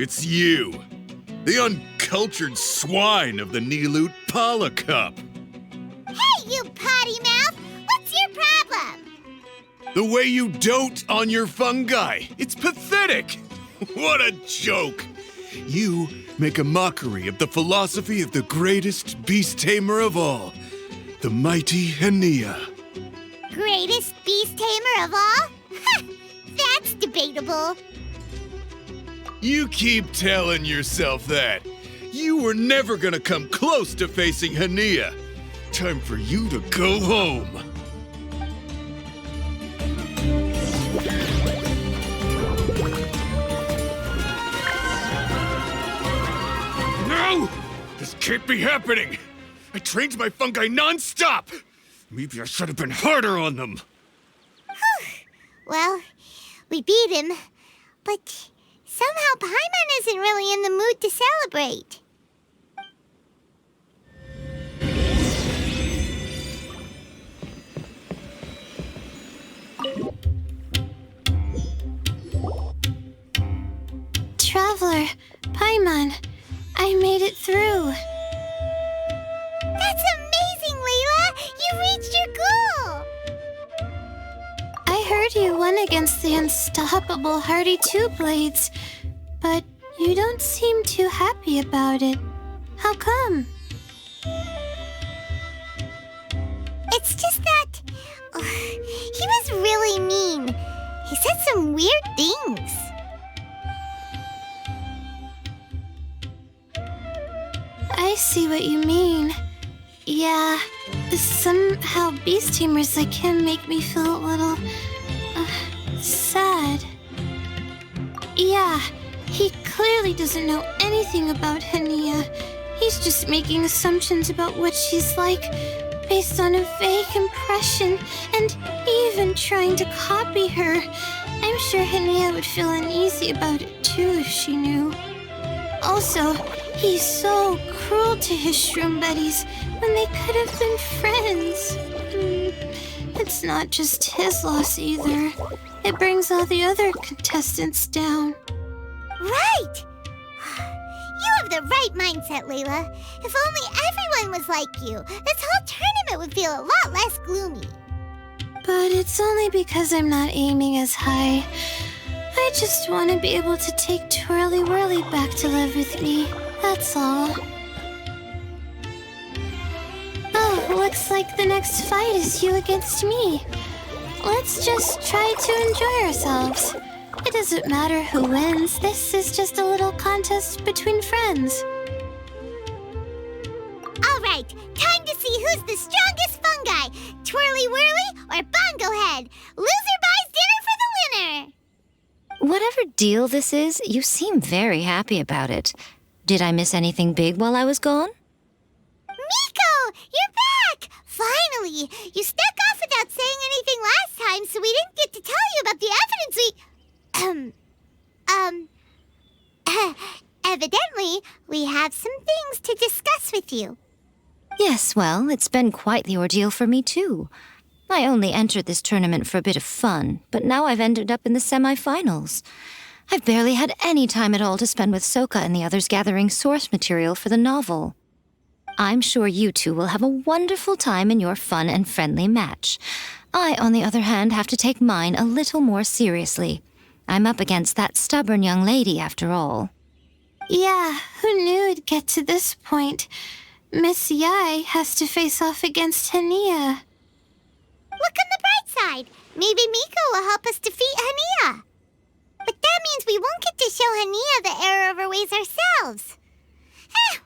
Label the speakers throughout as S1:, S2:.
S1: It's you. The uncultured swine of the Niloot Pala Cup.
S2: Hey, you potty mouth! What's your problem?
S1: The way you dote on your fungi. It's pathetic. What a joke. You make a mockery of the philosophy of the greatest beast tamer of all, the mighty Hania.
S2: Greatest beast tamer of all? Ha! That's debatable.
S1: You keep telling yourself that. You were never gonna come close to facing Hania. Time for you to go home. No! This can't be happening. I trained my fungi non-stop. Maybe I should have been harder on them.
S2: Well, we beat him, but somehow Paimon isn't really in the mood to celebrate.
S3: Traveler, Paimon, I made it through.
S2: That's amazing, Layla! You reached your goal!
S3: I heard you won against the unstoppable Hardy Two Blades, but you don't seem too happy about it. How come?
S2: It's just that he was really mean. He said some weird things.
S3: I see what you mean. Yeah, somehow beast tamers like him make me feel a little sad. Yeah, he clearly doesn't know anything about Hania. He's just making assumptions about what she's like based on a vague impression and even trying to copy her. I'm sure Hania would feel uneasy about it too if she knew. Also, he's so cruel to his shroom buddies when they could have been friends. It's not just his loss either. It brings all the other contestants down.
S2: Right! You have the right mindset, Layla. If only everyone was like you, this whole tournament would feel a lot less gloomy.
S3: But it's only because I'm not aiming as high. I just want to be able to take Twirly Whirly back to live with me. That's all. Oh, looks like the next fight is you against me. Let's just try to enjoy ourselves. It doesn't matter who wins. This is just a little contest between friends.
S2: All right, time to see who's the strongest fungi, Twirly Whirly or Bongo Head. Loser buys dinner for the winner.
S4: Whatever deal this is, you seem very happy about it. Did I miss anything big while I was gone?
S2: Miko, you're back! Finally! You snuck off without saying anything last time, so we didn't get to tell you about the evidence evidently, we have some things to discuss with you.
S4: Yes, well, it's been quite the ordeal for me, too. I only entered this tournament for a bit of fun, but now I've ended up in the semi-finals. I've barely had any time at all to spend with Soka and the others gathering source material for the novel. I'm sure you two will have a wonderful time in your fun and friendly match. I, on the other hand, have to take mine a little more seriously. I'm up against that stubborn young lady, after all.
S3: Yeah, who knew it'd get to this point? Miss Yai has to face off against Hania.
S2: Look on the bright side. Maybe Miko will help us defeat Hania. But that means we won't get to show Hania the error of her ways ourselves.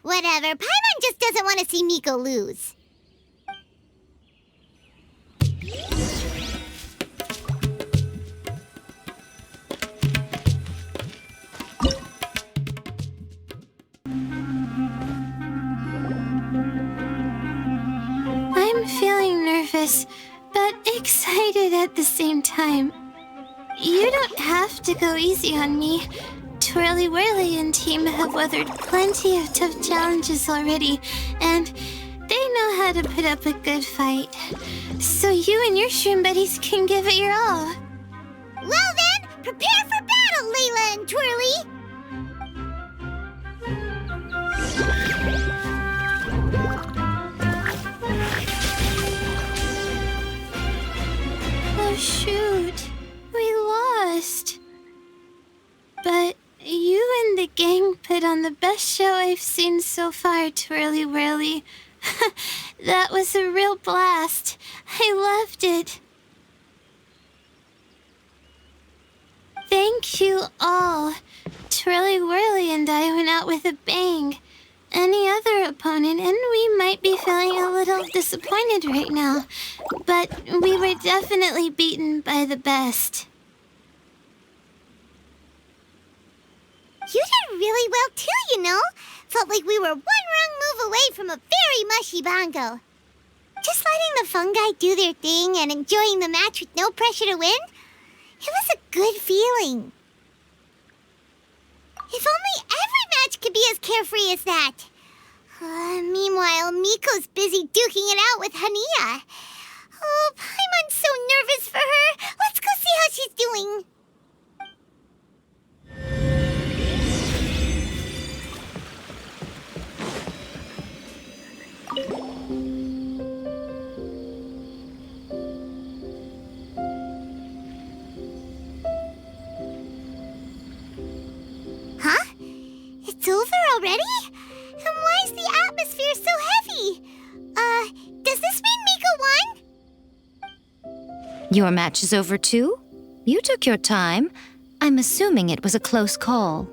S2: Whatever. Paimon just doesn't want to see Miko lose.
S3: I'm feeling nervous, but excited at the same time. You don't have to go easy on me. Twirly Whirly and team have weathered plenty of tough challenges already, and they know how to put up a good fight. So you and your shroom buddies can give it your all.
S2: Well then, prepare for battle, Layla and Twirly!
S3: on the best show I've seen so far, Twirly Whirly. That was a real blast. I loved it. Thank you all. Twirly Whirly and I went out with a bang. Any other opponent, and we might be feeling a little disappointed right now, but we were definitely beaten by the best.
S2: You did really well too, you know. Felt like we were one wrong move away from a very mushy bongo. Just letting the fungi do their thing and enjoying the match with no pressure to win, it was a good feeling. If only every match could be as carefree as that. Meanwhile, Miko's busy duking it out with Hania. Oh, Paimon's so nervous for her. Let's go see how she's doing. Huh? It's over already? And why is the atmosphere so heavy? Does this mean Miko won?
S4: Your match is over too? You took your time. I'm assuming it was a close call.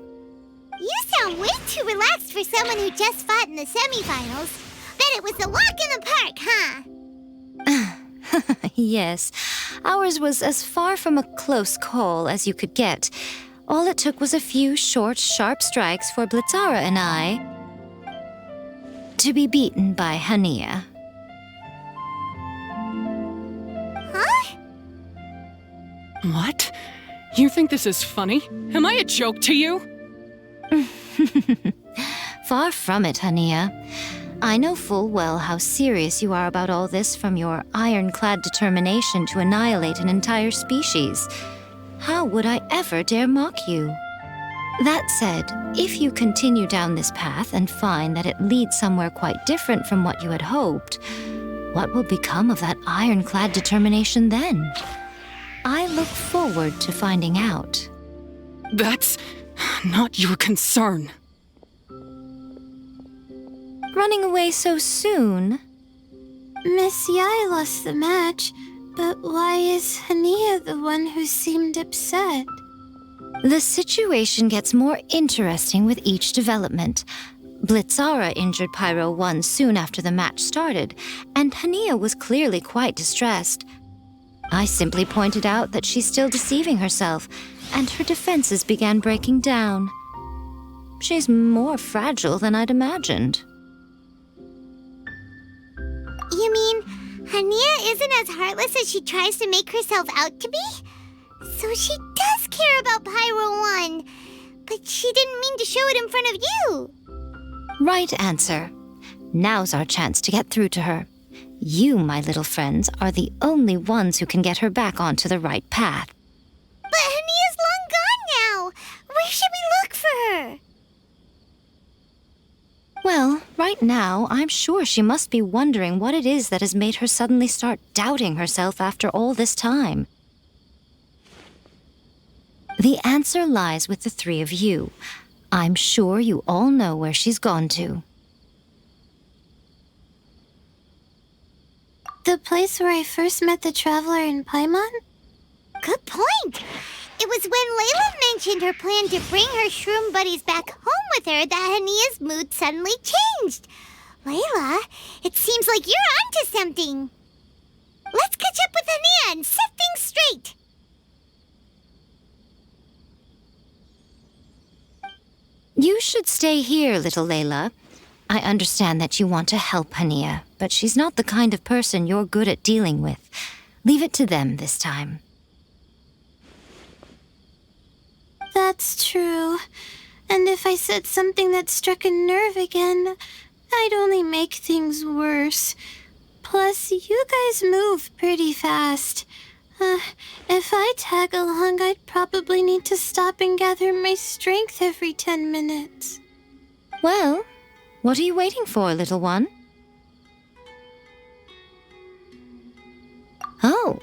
S2: You sound way too relaxed for someone who just fought in the semifinals. Bet it was a walk in the park, huh?
S4: Yes, ours was as far from a close call as you could get. All it took was a few short, sharp strikes for Blitzara and I to be beaten by Hania.
S2: Huh?
S5: What? You think this is funny? Am I a joke to you?
S4: Far from it, Hania. I know full well how serious you are about all this, from your ironclad determination to annihilate an entire species. How would I ever dare mock you? That said, if you continue down this path and find that it leads somewhere quite different from what you had hoped, what will become of that ironclad determination then? I look forward to finding out.
S5: That's not your concern.
S4: Running away so soon?
S3: Miss Yai lost the match, but why is Hania the one who seemed upset?
S4: The situation gets more interesting with each development. Blitzara injured Pyro 1 soon after the match started, and Hania was clearly quite distressed. I simply pointed out that she's still deceiving herself, and her defenses began breaking down. She's more fragile than I'd imagined.
S2: You mean Hania isn't as heartless as she tries to make herself out to be? So she does care about Pyro 1, but she didn't mean to show it in front of you.
S4: Right answer. Now's our chance to get through to her. You, my little friends, are the only ones who can get her back onto the right path.
S2: But Hania's long gone now. Where should we look for her?
S4: Well, right now, I'm sure she must be wondering what it is that has made her suddenly start doubting herself after all this time. The answer lies with the three of you. I'm sure you all know where she's gone to.
S3: The place where I first met the traveler in Paimon?
S2: Good point. It was when Layla mentioned her plan to bring her shroom buddies back home with her that Hania's mood suddenly changed. Layla, it seems like you're onto something. Let's catch up with Hania and set things straight.
S4: You should stay here, little Layla. I understand that you want to help Hania, but she's not the kind of person you're good at dealing with. Leave it to them this time.
S3: That's true. And if I said something that struck a nerve again, I'd only make things worse. Plus, you guys move pretty fast. If I tag along, I'd probably need to stop and gather my strength every 10 minutes.
S4: Well, what are you waiting for, little one? Oh,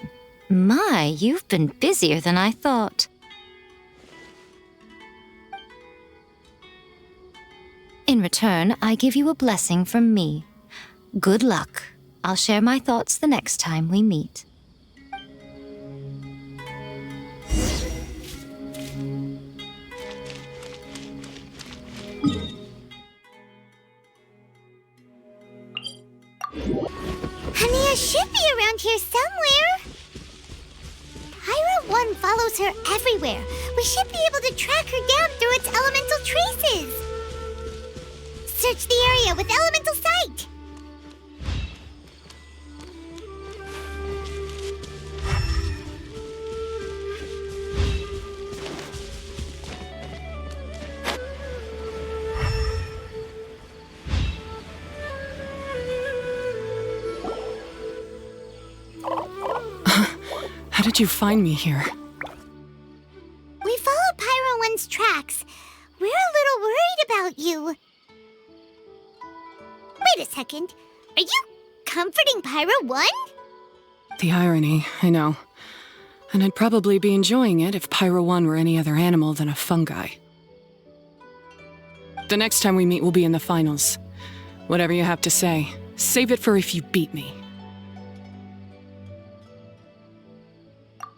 S4: my, you've been busier than I thought. In return, I give you a blessing from me. Good luck. I'll share my thoughts the next time we meet.
S2: Hania should be around here somewhere. Pyra 1 follows her everywhere. We should be able to track her down through its elemental traces. Search the area with elemental sight.
S5: How did you find me here?
S2: We followed Pyro 1's tracks. We're a little worried about you. Wait a second. Are you comforting Pyro 1?
S5: The irony, I know. And I'd probably be enjoying it if Pyro 1 were any other animal than a fungi. The next time we meet will be in the finals. Whatever you have to say, save it for if you beat me.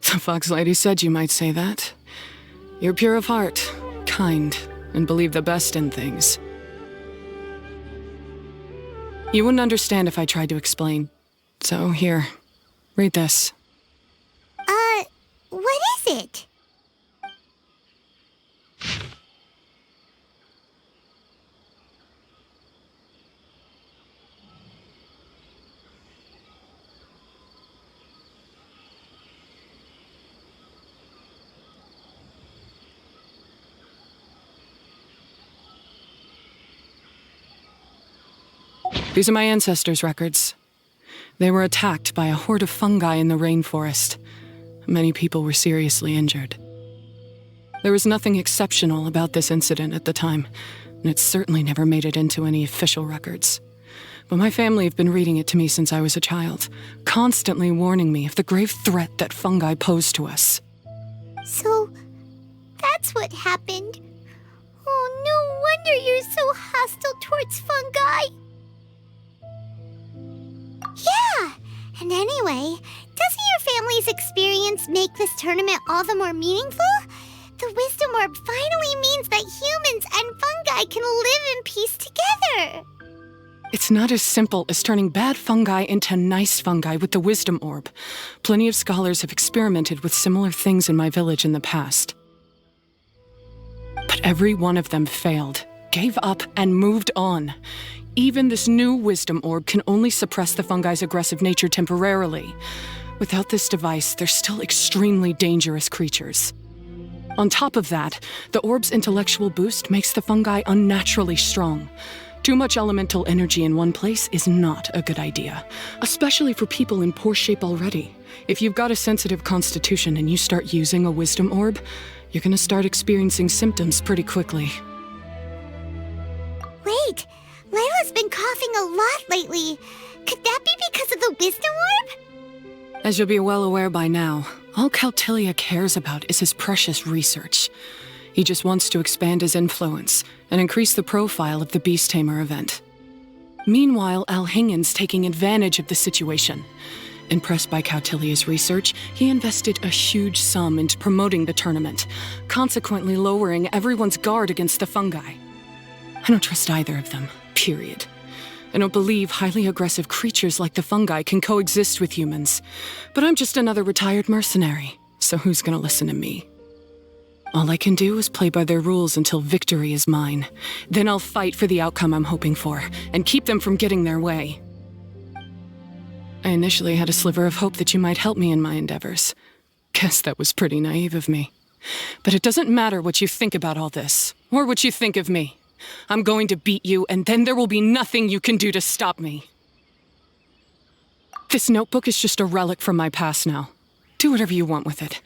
S5: The Fox Lady said you might say that. You're pure of heart, kind, and believe the best in things. You wouldn't understand if I tried to explain. So here, read this.
S2: What is it?
S5: These are my ancestors' records. They were attacked by a horde of fungi in the rainforest. Many people were seriously injured. There was nothing exceptional about this incident at the time, and it certainly never made it into any official records. But my family have been reading it to me since I was a child, constantly warning me of the grave threat that fungi pose to us.
S2: So, that's what happened. Oh, no wonder you're so hostile towards fungi. Yeah, and anyway, doesn't your family's experience make this tournament all the more meaningful? The Wisdom Orb finally means that humans and fungi can live in peace together.
S5: It's not as simple as turning bad fungi into nice fungi with the Wisdom Orb. Plenty of scholars have experimented with similar things in my village in the past. But every one of them failed, gave up, and moved on. Even this new Wisdom Orb can only suppress the fungi's aggressive nature temporarily. Without this device, they're still extremely dangerous creatures. On top of that, the orb's intellectual boost makes the fungi unnaturally strong. Too much elemental energy in one place is not a good idea, especially for people in poor shape already. If you've got a sensitive constitution and you start using a Wisdom Orb, you're gonna start experiencing symptoms pretty quickly.
S2: Wait, Layla's been coughing a lot lately. Could that be because of the Wisdom Orb?
S5: As you'll be well aware by now, all Caltilia cares about is his precious research. He just wants to expand his influence and increase the profile of the Beast Tamer event. Meanwhile, Alhingen's taking advantage of the situation. Impressed by Cautilia's research, he invested a huge sum into promoting the tournament, consequently lowering everyone's guard against the fungi. I don't trust either of them, period. I don't believe highly aggressive creatures like the fungi can coexist with humans. But I'm just another retired mercenary, so who's gonna listen to me? All I can do is play by their rules until victory is mine. Then I'll fight for the outcome I'm hoping for, and keep them from getting their way. I initially had a sliver of hope that you might help me in my endeavors. Guess that was pretty naive of me. But it doesn't matter what you think about all this, or what you think of me. I'm going to beat you, and then there will be nothing you can do to stop me. This notebook is just a relic from my past now. Do whatever you want with it,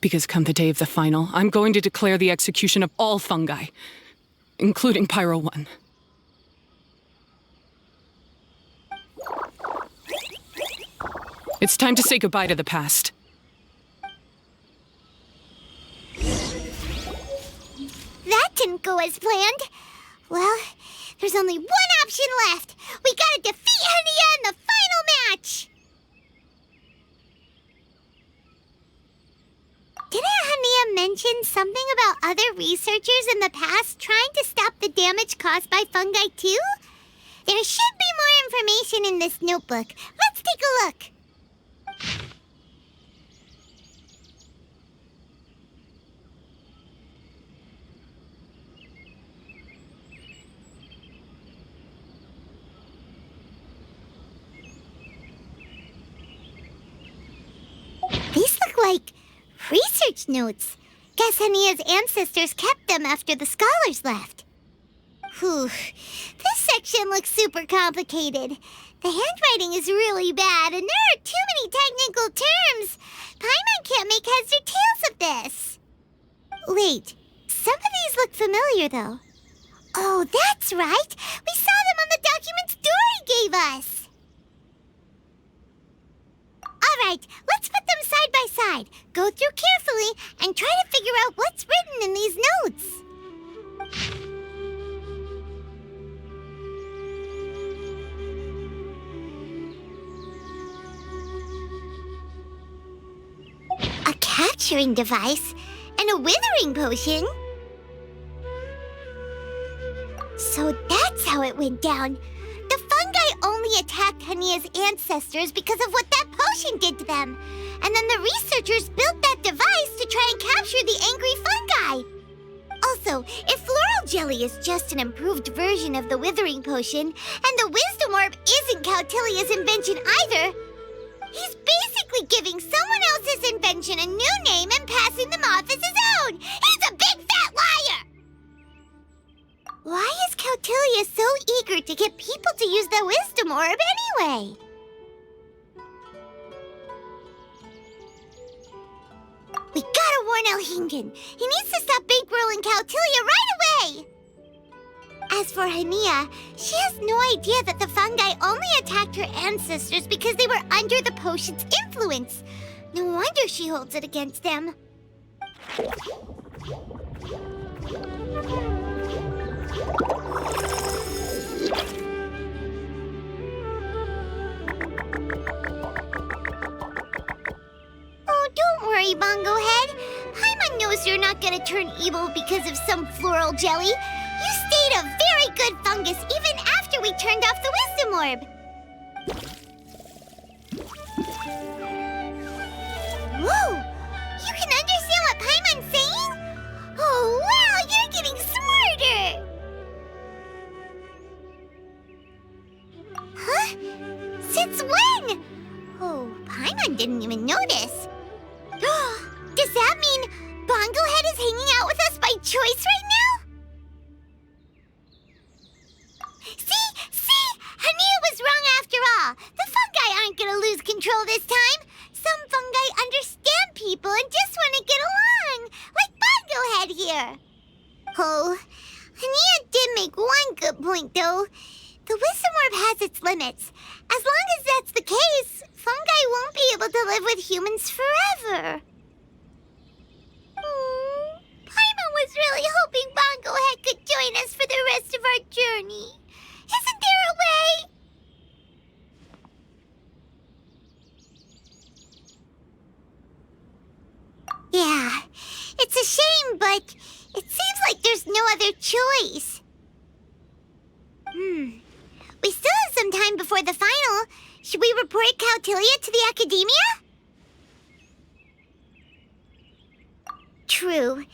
S5: because come the day of the final, I'm going to declare the execution of all fungi, including Pyro 1. It's time to say goodbye to the past.
S2: That didn't go as planned. Well, There's only one option left. We gotta defeat Hania in the final match. Didn't Hania mention something about other researchers in the past trying to stop the damage caused by fungi too? There should be more information in this notebook. Let's take a look. These look like research notes. Guess Hania's ancestors kept them after the scholars left. Whew. This section looks super complicated. The handwriting is really bad, and there are too many technical terms. Paimon can't make heads or tails of this. Wait, some of these look familiar, though. Oh, that's right. We saw them on the documents Dory gave us. All right, let's put them side by side, go through carefully, and try to figure out what's written in these notes. A capturing device and a withering potion? So that's how it went down. The fungi only attacked Hania's ancestors because of what that potion did to them. And then the researchers built that device to try and capture the angry fungi. Also, if floral jelly is just an improved version of the withering potion, and the wisdom orb isn't Cautilia's invention either, he's basically giving someone else's invention a new name and passing them off as his own. He's a big fat liar! Why is Cautilia so eager to get people to use the wisdom orb anyway? We gotta warn Elhingen. He needs to stop bankrolling Cautilia right away! As for Hania, she has no idea that the fungi only attacked her ancestors because they were under the potion's influence. No wonder she holds it against them. Oh, don't worry, Bongo Head. Paimon knows you're not gonna turn evil because of some floral jelly. You stayed a very good fungus even after we turned off the wisdom orb. Whoa! You can understand what Paimon's saying? Oh, wow! You're getting smarter! Huh? Since when? Oh, Paimon didn't even notice. Does that mean Bongo Head is hanging out with us by choice right now? See? Hania was wrong after all. The fungi aren't gonna lose control this time. Some fungi understand people and just want to get along, like Bongo Head here. Oh, Hania did make one good point, though. The wisdom orb has its limits. As long as that's the case, fungi won't be able to live with humans forever. Paimon was really hoping Bongo Head could join us for the rest of our journey. Isn't there a way? Yeah, it's a shame, but it seems like there's no other choice. We still have some time before the final. Should we report Cautilia to the academia? True.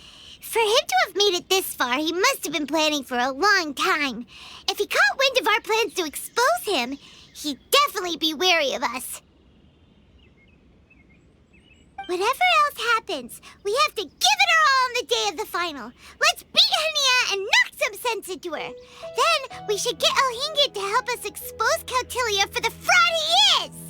S2: For him to have made it this far, he must have been planning for a long time. If he caught wind of our plans to expose him, he'd definitely be wary of us. Whatever else happens, we have to give it our all on the day of the final. Let's beat Hania and knock some sense into her. Then we should get Elhingen to help us expose Cautilia for the fraud he is!